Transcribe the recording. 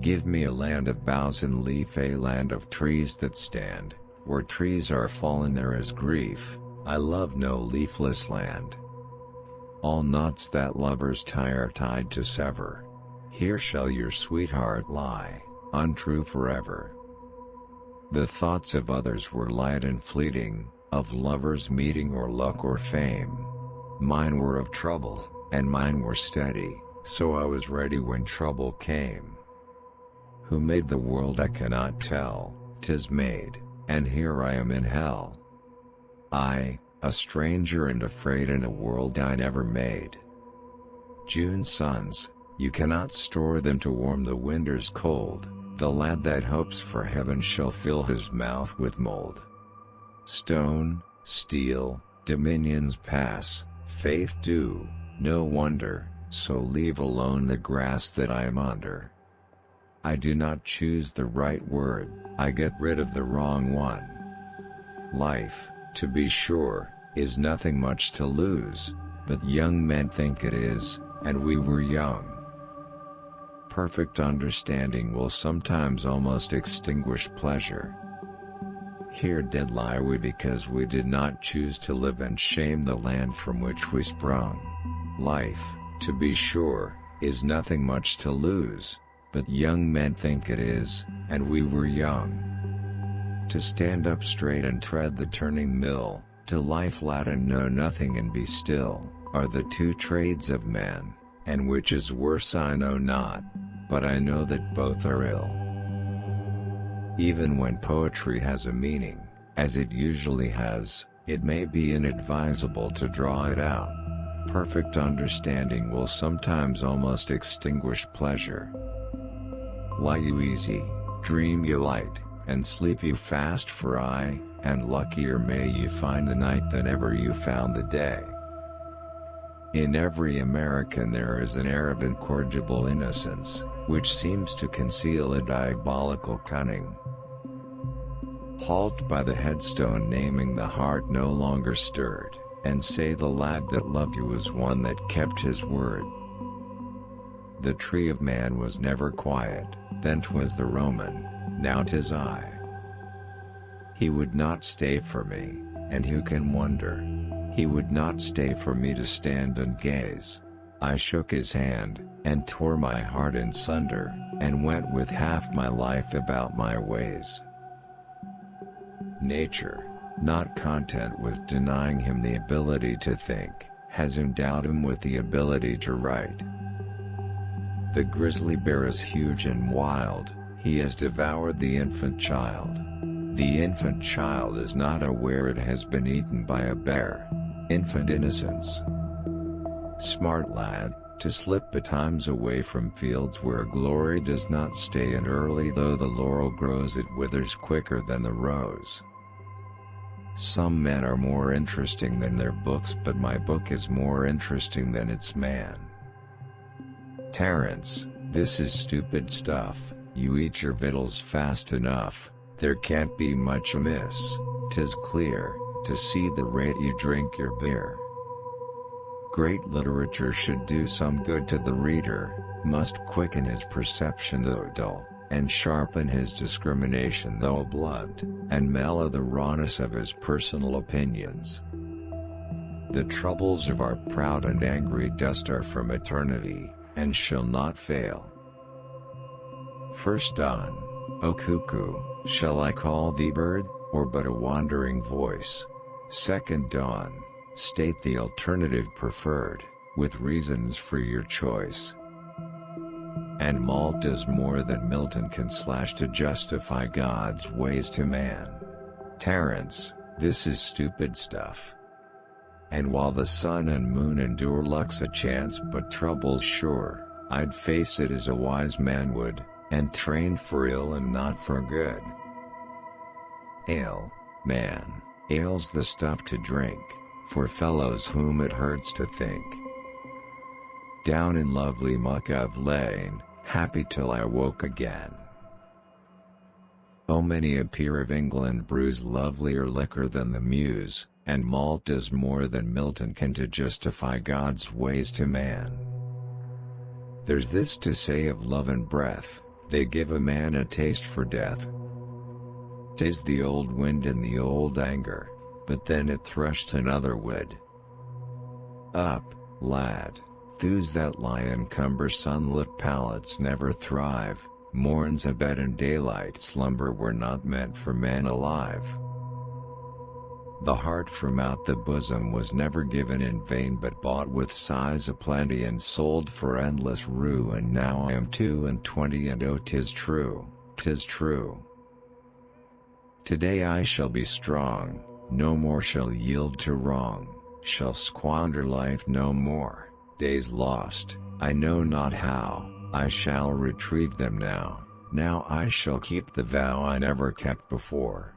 Give me a land of boughs and leaf, a land of trees that stand. Where trees are fallen there is grief, I love no leafless land. All knots that lovers tie are tied to sever. Here shall your sweetheart lie, untrue forever. The thoughts of others were light and fleeting, of lovers meeting or luck or fame. Mine were of trouble, and mine were steady, so I was ready when trouble came. Who made the world I cannot tell, 'tis made, and here I am in hell. I, a stranger and afraid in a world I never made. June suns, you cannot store them to warm the winter's cold. The lad that hopes for heaven shall fill his mouth with mold. Stone, steel, dominions pass, faith do, no wonder, so leave alone the grass that I am under. I do not choose the right word, I get rid of the wrong one. Life, to be sure, is nothing much to lose, but young men think it is, and we were young. Perfect understanding will sometimes almost extinguish pleasure. Here dead lie we because we did not choose to live and shame the land from which we sprung. Life, to be sure, is nothing much to lose, but young men think it is, and we were young. To stand up straight and tread the turning mill, to lie flat and know nothing and be still, are the two trades of men, and which is worse I know not, but I know that both are ill. Even when poetry has a meaning, as it usually has, it may be inadvisable to draw it out. Perfect understanding will sometimes almost extinguish pleasure. Lie you easy, dream you light, and sleep you fast, for aye, and luckier may you find the night than ever you found the day. In every American there is an air of incorrigible innocence, which seems to conceal a diabolical cunning. Halt by the headstone naming the heart no longer stirred, and say the lad that loved you was one that kept his word. The tree of man was never quiet, then 'twas the Roman, now 'tis I. He would not stay for me, and who can wonder? He would not stay for me to stand and gaze. I shook his hand, and tore my heart in sunder, and went with half my life about my ways. Nature, not content with denying him the ability to think, has endowed him with the ability to write. The grizzly bear is huge and wild, he has devoured the infant child. The infant child is not aware it has been eaten by a bear. Infant innocence. Smart lad, to slip betimes away from fields where glory does not stay, and early though the laurel grows it withers quicker than the rose. Some men are more interesting than their books, but my book is more interesting than its man. Terence, this is stupid stuff, you eat your victuals fast enough, there can't be much amiss, 'tis clear, to see the rate you drink your beer. Great literature should do some good to the reader, must quicken his perception though dull, and sharpen his discrimination though blunt, and mellow the rawness of his personal opinions. The troubles of our proud and angry dust are from eternity, and shall not fail. First dawn, O cuckoo, shall I call thee bird, or but a wandering voice? Second dawn, state the alternative preferred, with reasons for your choice. And malt does more than Milton can slash to justify God's ways to man. Terence, this is stupid stuff. And while the sun and moon endure luck's a chance but trouble's sure, I'd face it as a wise man would, and train for ill and not for good. Ale, man, ale's the stuff to drink, for fellows whom it hurts to think. Down in lovely muck I've lain, happy till I woke again. Oh, many a peer of England brews lovelier liquor than the Muse, and malt does more than Milton can to justify God's ways to man. There's this to say of love and breath, They give a man a taste for death. 'Tis the old wind and the old anger, but then it threshed another wood. Up, lad, thews that lie encumber sunlit pallets never thrive, morns abed and daylight slumber were not meant for man alive. The heart from out the bosom was never given in vain but bought with sighs aplenty and sold for endless rue, and now I am 22 and oh 'tis true, 'tis true. Today I shall be strong, no more shall yield to wrong, shall squander life no more, days lost, I know not how, I shall retrieve them now I shall keep the vow I never kept before.